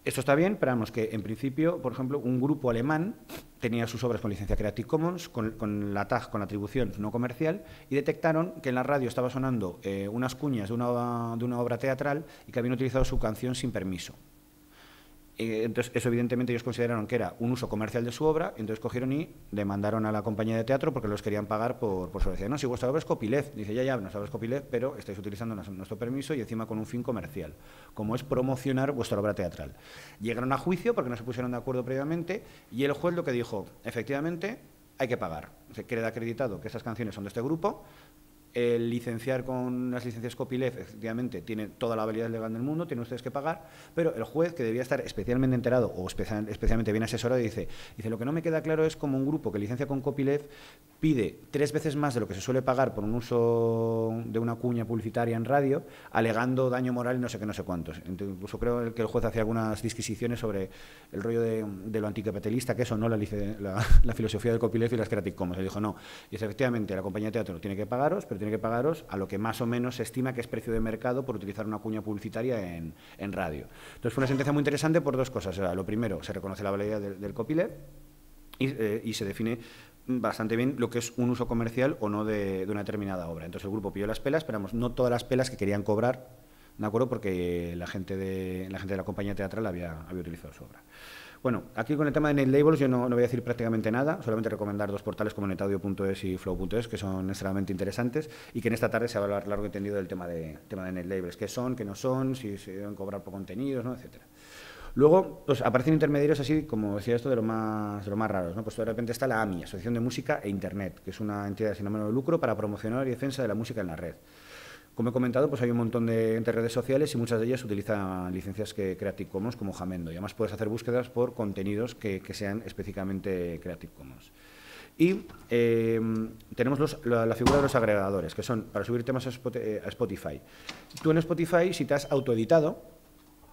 Esto está bien, pero vamos, que en principio, por ejemplo, un grupo alemán tenía sus obras con licencia Creative Commons, con la tag, con la atribución no comercial, y detectaron que en la radio estaba sonando unas cuñas de una obra teatral y que habían utilizado su canción sin permiso. Entonces, eso evidentemente ellos consideraron que era un uso comercial de su obra, entonces cogieron y demandaron a la compañía de teatro porque los querían pagar por su obra. Decían, no, si vuestra obra es copyleft. Dice, ya, nuestra obra es copyleft, pero estáis utilizando nuestro permiso y encima con un fin comercial, como es promocionar vuestra obra teatral. Llegaron a juicio porque no se pusieron de acuerdo previamente y el juez lo que dijo, efectivamente, hay que pagar. Se queda acreditado que esas canciones son de este grupo. El licenciar con las licencias copyleft, efectivamente, tiene toda la validez legal del mundo, tienen ustedes que pagar, pero el juez, que debía estar especialmente enterado o especialmente bien asesorado, dice, lo que no me queda claro es cómo un grupo que licencia con copyleft pide 3 veces más de lo que se suele pagar por un uso de una cuña publicitaria en radio, alegando daño moral y no sé qué, no sé cuántos. Entonces, incluso creo que el juez hacía algunas disquisiciones sobre el rollo de lo anticapitalista, que eso no la filosofía del copyleft y las Creative Commons. Él dijo, no, y es efectivamente, la compañía de teatro tiene que pagaros, pero tiene que pagaros a lo que más o menos se estima que es precio de mercado por utilizar una cuña publicitaria en radio. Entonces fue una sentencia muy interesante por 2 cosas. O sea, lo primero, se reconoce la validez del copyleft y se define bastante bien lo que es un uso comercial o no de una determinada obra. Entonces el grupo pilló las pelas, pero no todas las pelas que querían cobrar, ¿de acuerdo? Porque la gente de la compañía teatral había utilizado su obra. Bueno, aquí con el tema de netlabels yo no voy a decir prácticamente nada, solamente recomendar 2 portales como netaudio.es y flow.es, que son extremadamente interesantes y que en esta tarde se va a hablar largo y tendido del tema de netlabels, qué son, qué no son, si se deben cobrar por contenidos, ¿no?, etcétera. Luego, pues aparecen intermediarios así, como decía esto, de lo más raros, ¿no? Pues de repente está la AMI, Asociación de Música e Internet, que es una entidad sin ánimo de lucro para promocionar y defensa de la música en la red. Como he comentado, pues hay un montón de redes sociales y muchas de ellas utilizan licencias Creative Commons como Jamendo. Y además puedes hacer búsquedas por contenidos que sean específicamente Creative Commons. Y tenemos la figura de los agregadores, que son para subir temas a Spotify. Tú en Spotify, si te has autoeditado,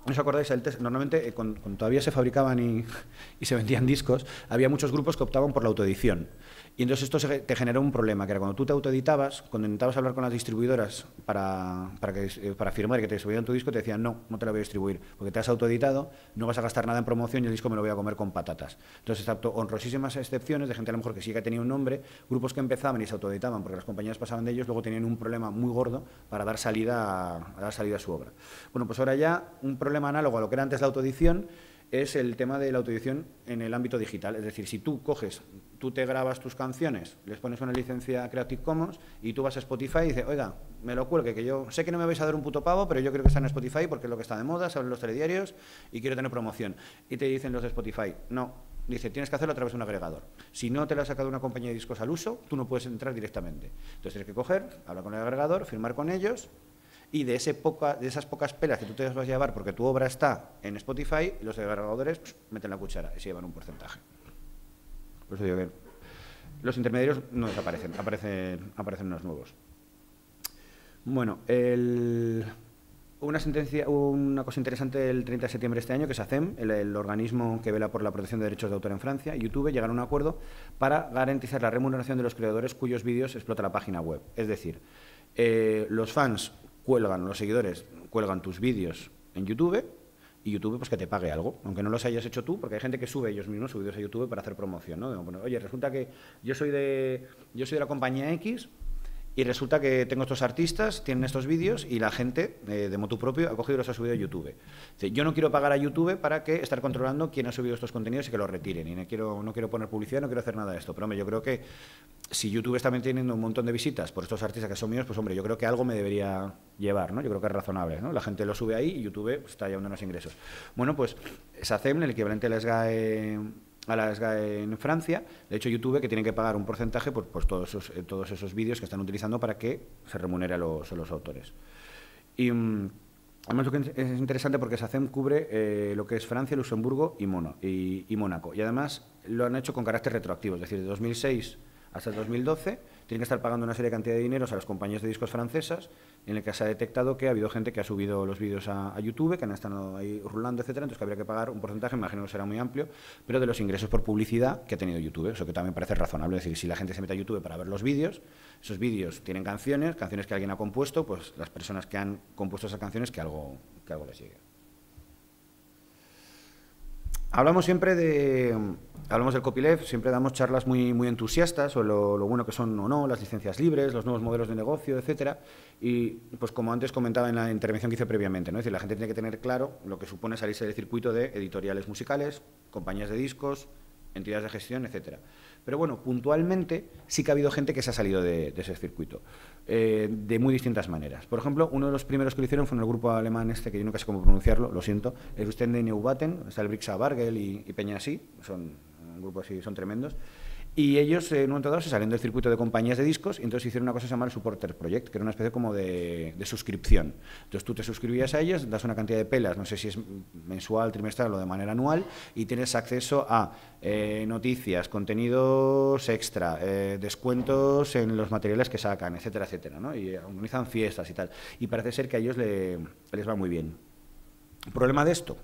¿no os acordáis? Normalmente, cuando todavía se fabricaban y se vendían discos, había muchos grupos que optaban por la autoedición. Y entonces esto te generó un problema, que era cuando tú te autoeditabas, cuando intentabas hablar con las distribuidoras para firmar y que te distribuyeran tu disco, te decían, no te lo voy a distribuir, porque te has autoeditado, no vas a gastar nada en promoción y el disco me lo voy a comer con patatas. Entonces, excepto honrosísimas excepciones de gente a lo mejor que sí que tenía un nombre, grupos que empezaban y se autoeditaban porque las compañías pasaban de ellos, luego tenían un problema muy gordo para dar salida a su obra. Bueno, pues ahora ya un problema análogo a lo que era antes la autoedición es el tema de la autoedición en el ámbito digital. Es decir, si tú te grabas tus canciones, les pones una licencia Creative Commons y tú vas a Spotify y dices, oiga, me lo cuelgue, que yo sé que no me vais a dar un puto pavo, pero yo creo que está en Spotify porque es lo que está de moda, se hablan los telediarios y quiero tener promoción. Y te dicen los de Spotify, no, dice, tienes que hacerlo a través de un agregador. Si no te lo ha sacado una compañía de discos al uso, tú no puedes entrar directamente. Entonces tienes que coger, hablar con el agregador, firmar con ellos. Y de esas pocas pelas que tú te vas a llevar porque tu obra está en Spotify, los agregadores meten la cuchara y se llevan un porcentaje. Por eso digo que los intermediarios no desaparecen, aparecen unos nuevos. Bueno, una cosa interesante el 30 de septiembre de este año, que es ACEM, el organismo que vela por la protección de derechos de autor en Francia, y YouTube llegaron a un acuerdo para garantizar la remuneración de los creadores cuyos vídeos explota la página web. Es decir, los fans los seguidores cuelgan tus vídeos en YouTube y YouTube pues que te pague algo, aunque no los hayas hecho tú, porque hay gente que sube ellos mismos sus vídeos a YouTube para hacer promoción, ¿no? Bueno, oye, resulta que yo soy de la compañía X y resulta que tengo estos artistas, tienen estos vídeos y la gente de motu propio ha cogido y los ha subido a YouTube. Yo no quiero pagar a YouTube para estar controlando quién ha subido estos contenidos y que los retiren. Y no quiero poner publicidad, no quiero hacer nada de esto. Pero, hombre, yo creo que si YouTube está teniendo un montón de visitas por estos artistas que son míos, pues, hombre, yo creo que algo me debería llevar, ¿no? Yo creo que es razonable, ¿no? La gente lo sube ahí y YouTube está llevando unos ingresos. Bueno, pues SACEM, el equivalente a la SGAE en Francia, de hecho YouTube que tiene que pagar un porcentaje por todos esos vídeos que están utilizando para que se remunere a los autores. Y además lo que es interesante porque SACEM cubre lo que es Francia, Luxemburgo y Mónaco. Y además lo han hecho con carácter retroactivo, es decir, de 2006 hasta el 2012 tienen que estar pagando una serie de cantidad de dineros a las compañías de discos francesas, en el que se ha detectado que ha habido gente que ha subido los vídeos a YouTube, que han estado ahí rulando, etcétera, entonces que habría que pagar un porcentaje, me imagino que será muy amplio, pero de los ingresos por publicidad que ha tenido YouTube, eso que también parece razonable, es decir, si la gente se mete a YouTube para ver los vídeos, esos vídeos tienen canciones que alguien ha compuesto, pues las personas que han compuesto esas canciones que algo les llegue. Hablamos siempre hablamos del copyleft, siempre damos charlas muy entusiastas sobre lo bueno que son o no las licencias libres, los nuevos modelos de negocio, etcétera. Y pues como antes comentaba en la intervención que hice previamente, ¿no? Es decir, la gente tiene que tener claro lo que supone salirse del circuito de editoriales musicales, compañías de discos, entidades de gestión, etcétera. Pero bueno, puntualmente sí que ha habido gente que se ha salido de ese circuito, de muy distintas maneras. Por ejemplo, uno de los primeros que lo hicieron fue en el grupo alemán que yo nunca sé cómo pronunciarlo, lo siento, el Stende Neubauten, está el Brixa Bargel y Peña así, son un grupo así, son tremendos. Y ellos, en un momento dado, se salieron del circuito de compañías de discos y entonces hicieron una cosa que se llama el Supporter Project, que era una especie como de suscripción. Entonces tú te suscribías a ellos, das una cantidad de pelas, no sé si es mensual, trimestral o de manera anual, y tienes acceso a noticias, contenidos extra, descuentos en los materiales que sacan, etcétera, etcétera, ¿no? Y organizan fiestas y tal. Y parece ser que a ellos les va muy bien. ¿El problema de esto?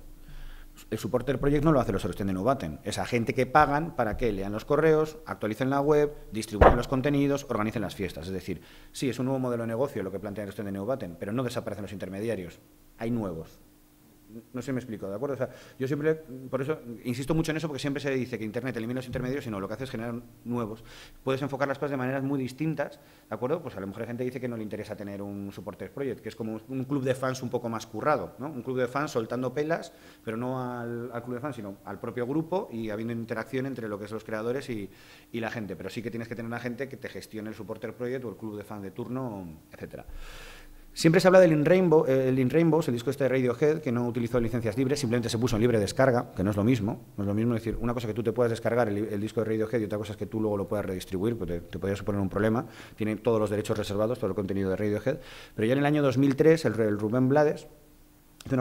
El Supporter Project no lo hace los Stende Neubauten, es a gente que pagan para que lean los correos, actualicen la web, distribuyan los contenidos, organicen las fiestas. Es decir, sí, es un nuevo modelo de negocio lo que plantean los Stende Neubauten, pero no desaparecen los intermediarios, hay nuevos. No sé si me explico, ¿de acuerdo? O sea, yo siempre, por eso, insisto mucho en eso, porque siempre se dice que Internet elimina los intermediarios, sino lo que hace es generar nuevos. Puedes enfocar las cosas de maneras muy distintas, ¿de acuerdo? Pues a lo mejor hay gente que dice que no le interesa tener un Supporter Project, que es como un club de fans un poco más currado, ¿no? Un club de fans soltando pelas, pero no al club de fans, sino al propio grupo y habiendo interacción entre lo que son los creadores y la gente. Pero sí que tienes que tener una gente que te gestione el Supporter Project o el club de fans de turno, etcétera. Siempre se habla del In Rainbows, el disco este de Radiohead, que no utilizó licencias libres, simplemente se puso en libre descarga, que no es lo mismo. No es lo mismo decir, una cosa que tú te puedas descargar el disco de Radiohead y otra cosa es que tú luego lo puedas redistribuir, porque te podría suponer un problema. Tiene todos los derechos reservados, todo el contenido de Radiohead. Pero ya en el año 2003, el Rubén Blades hizo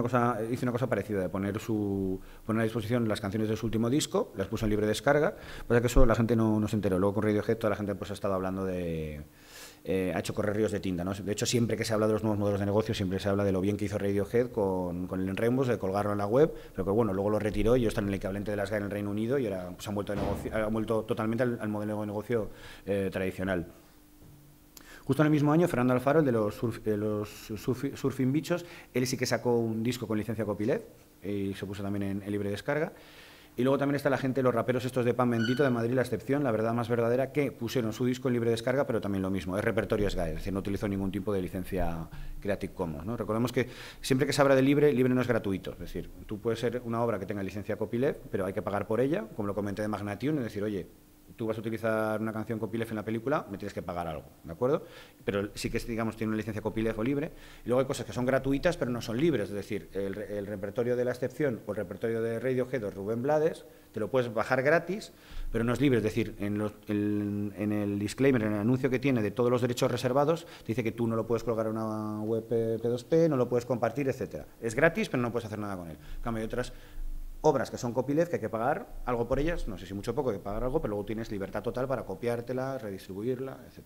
una cosa parecida, de poner a disposición las canciones de su último disco, las puso en libre descarga, pasa que eso la gente no se enteró. Luego con Radiohead toda la gente pues ha estado hablando de... ha hecho correr ríos de tinta, ¿no? De hecho, siempre que se habla de los nuevos modelos de negocio, siempre se habla de lo bien que hizo Radiohead con el Rainbows, de colgarlo en la web, pero que bueno, luego lo retiró y ellos están en el equivalente de las GAE en el Reino Unido y ahora pues, han vuelto totalmente al modelo de negocio tradicional. Justo en el mismo año, Fernando Alfaro, el de los Surfing Bichos, él sí que sacó un disco con licencia copyleft y se puso también en libre descarga. Y luego también está la gente, los raperos estos de Pan Bendito de Madrid, La Excepción, La Verdad Más Verdadera, que pusieron su disco en libre descarga, pero también lo mismo, es repertorio SGAE, es decir, no utilizó ningún tipo de licencia Creative Commons, ¿no? Recordemos que siempre que se habla de libre, libre no es gratuito, es decir, tú puedes ser una obra que tenga licencia copyleft, pero hay que pagar por ella, como lo comenté de Magnatune, es decir, oye, tú vas a utilizar una canción copyleft en la película, me tienes que pagar algo, ¿de acuerdo? Pero sí que, digamos, tiene una licencia copyleft o libre. Y luego hay cosas que son gratuitas, pero no son libres. Es decir, el repertorio de La Excepción o el repertorio de Radiohead o Rubén Blades, te lo puedes bajar gratis, pero no es libre. Es decir, en el disclaimer, en el anuncio que tiene de todos los derechos reservados, dice que tú no lo puedes colgar a una web P2P, no lo puedes compartir, etcétera. Es gratis, pero no puedes hacer nada con él. En cambio, hay otras obras que son copyleft, que hay que pagar algo por ellas, no sé si mucho o poco, hay que pagar algo, pero luego tienes libertad total para copiártela, redistribuirla, etc.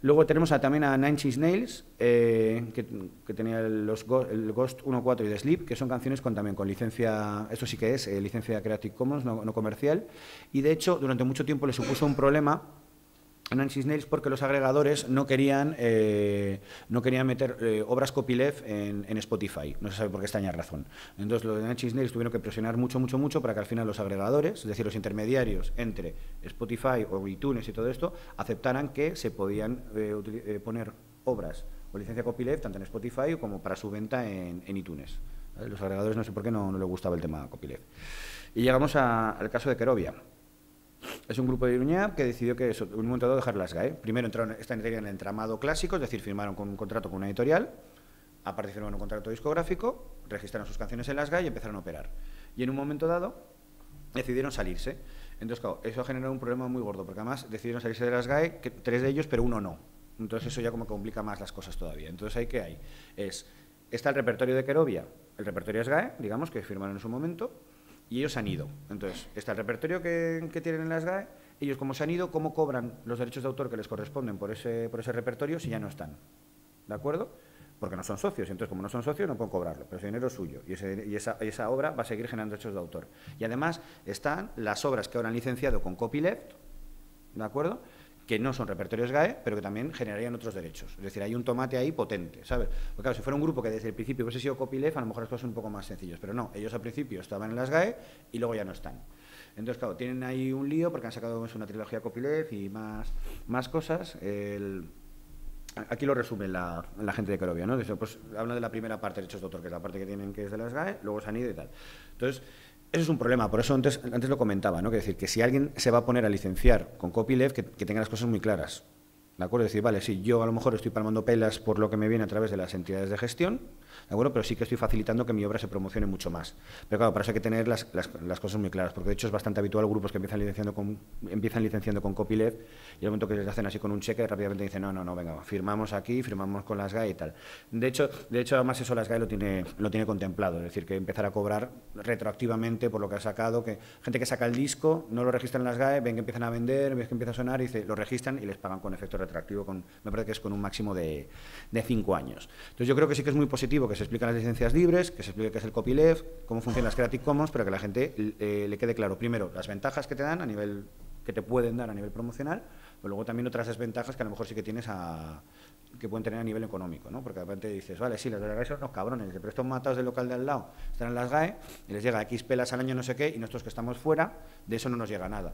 Luego tenemos también a Nine Inch Nails, que tenía el Ghost 1.4 y The Sleep, que son canciones también con licencia, esto sí que es licencia Creative Commons, no comercial, y de hecho durante mucho tiempo le supuso un problema a Nine Inch Nails porque los agregadores no querían meter obras copyleft en Spotify, no se sabe por qué extraña razón. Entonces los de Nine Inch Nails tuvieron que presionar mucho para que al final los agregadores, es decir, los intermediarios entre Spotify o iTunes y todo esto, aceptaran que se podían poner obras o licencia copyleft tanto en Spotify como para su venta en iTunes. ¿Vale? Los agregadores no sé por qué no les gustaba el tema copyleft. Y llegamos al caso de Kerovia. Es un grupo de Iruña que decidió que en un momento dado dejar las GAE. Primero entraron en el entramado clásico, es decir, firmaron con un contrato con una editorial, aparte firmaron un contrato discográfico, registraron sus canciones en las GAE y empezaron a operar. Y en un momento dado decidieron salirse. Entonces, claro, eso ha generado un problema muy gordo, porque además decidieron salirse de las GAE, 3 de ellos, pero uno no. Entonces eso ya como complica más las cosas todavía. Entonces, ¿ahí qué hay? Está el repertorio de Kerovia, el repertorio SGAE, digamos, que firmaron en su momento, y ellos se han ido. Entonces, está el repertorio que tienen en las GAE, ellos como se han ido, ¿cómo cobran los derechos de autor que les corresponden por ese repertorio si ya no están? ¿De acuerdo? Porque no son socios, entonces como no son socios no pueden cobrarlo, pero ese dinero es suyo y esa obra va a seguir generando derechos de autor. Y además están las obras que ahora han licenciado con copyleft, ¿de acuerdo?, que no son repertorios GAE, pero que también generarían otros derechos. Es decir, hay un tomate ahí potente, ¿sabes? Porque claro, si fuera un grupo que desde el principio hubiese sido copyleft, a lo mejor las cosas son un poco más sencillas, pero no, ellos al principio estaban en las GAE y luego ya no están. Entonces, claro, tienen ahí un lío porque han sacado una trilogía copyleft y más cosas. Aquí lo resume la gente de Kerovia, ¿no? Pues habla de la primera parte de derechos de autor, que es la parte que tienen que es de las GAE, luego se han ido y tal. Entonces, eso es un problema, por eso antes lo comentaba, ¿no? Que decir, que si alguien se va a poner a licenciar con copyleft, que tenga las cosas muy claras, ¿de acuerdo? Es decir, vale, sí, yo a lo mejor estoy palmando pelas por lo que me viene a través de las entidades de gestión, ¿de acuerdo? Pero sí que estoy facilitando que mi obra se promocione mucho más. Pero claro, para eso hay que tener las cosas muy claras, porque de hecho es bastante habitual grupos que empiezan licenciando con copyleft y al momento que les hacen así con un cheque, rápidamente dicen, no, venga, firmamos aquí, firmamos con las GAE y tal. De hecho además eso las GAE lo tiene contemplado, es decir, que empezar a cobrar retroactivamente por lo que ha sacado, que gente que saca el disco, no lo registran en las GAE, ven que empiezan a vender, ven que empieza a sonar y lo registran y les pagan con efecto retroactivo, me parece que es con un máximo de 5 años. Entonces yo creo que sí que es muy positivo que se expliquen las licencias libres, que se explique qué es el copyleft, cómo funcionan las Creative Commons, pero que a la gente le quede claro, primero, las ventajas que te dan que te pueden dar a nivel promocional, pero luego también otras desventajas que a lo mejor sí que tienes que pueden tener a nivel económico, ¿no? Porque de repente dices, vale, sí, las de las GAE son unos cabrones, pero estos matados del local de al lado están en las GAE y les llega X pelas al año no sé qué, y nosotros que estamos fuera, de eso no nos llega nada.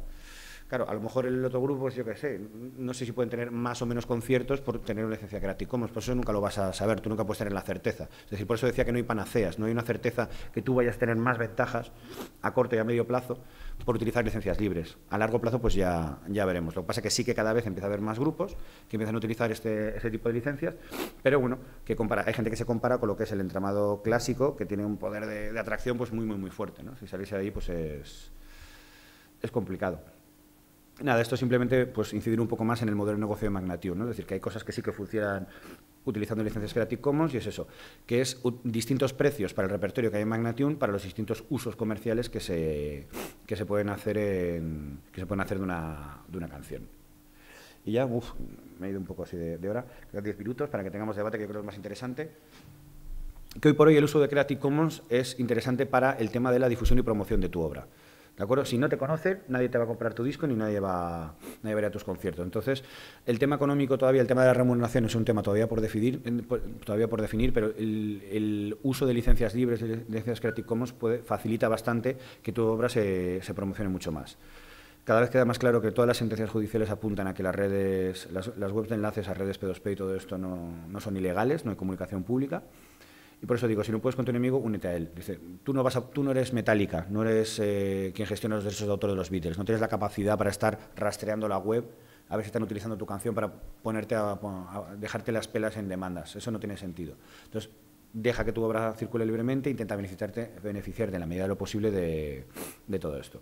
Claro, a lo mejor el otro grupo, pues yo qué sé, no sé si pueden tener más o menos conciertos por tener una licencia Creative Commons, por eso nunca lo vas a saber, tú nunca puedes tener la certeza. Es decir, por eso decía que no hay panaceas, no hay una certeza que tú vayas a tener más ventajas a corto y a medio plazo por utilizar licencias libres. A largo plazo, pues ya veremos. Lo que pasa es que sí que cada vez empieza a haber más grupos que empiezan a utilizar ese tipo de licencias, pero bueno, hay gente que se compara con lo que es el entramado clásico, que tiene un poder de atracción pues muy fuerte, ¿no? Si salís de ahí, pues es complicado. Nada, esto simplemente pues incidir un poco más en el modelo de negocio de Magnatune, ¿no? Es decir, que hay cosas que sí que funcionan utilizando licencias Creative Commons y es eso, que es distintos precios para el repertorio que hay en Magnatune para los distintos usos comerciales que se pueden hacer de una canción. Y ya, me he ido un poco así de hora, quedan 10 minutos para que tengamos debate, que yo creo que es más interesante. Que hoy por hoy el uso de Creative Commons es interesante para el tema de la difusión y promoción de tu obra. ¿De acuerdo? Si no te conocen, nadie te va a comprar tu disco ni nadie va a ir a tus conciertos. Entonces, el tema económico todavía, el tema de la remuneración es un tema todavía por definir, pero el uso de licencias libres, de licencias Creative Commons, facilita bastante que tu obra se promocione mucho más. Cada vez queda más claro que todas las sentencias judiciales apuntan a que las webs de enlaces a redes P2P y todo esto no son ilegales, no hay comunicación pública. Y por eso digo, si no puedes con tu enemigo, únete a él. Dice, tú no eres Metallica, no eres quien gestiona los derechos de autor de los Beatles, no tienes la capacidad para estar rastreando la web a ver si están utilizando tu canción para dejarte las pelas en demandas. Eso no tiene sentido. Entonces, deja que tu obra circule libremente e intenta beneficiarte en la medida de lo posible de todo esto.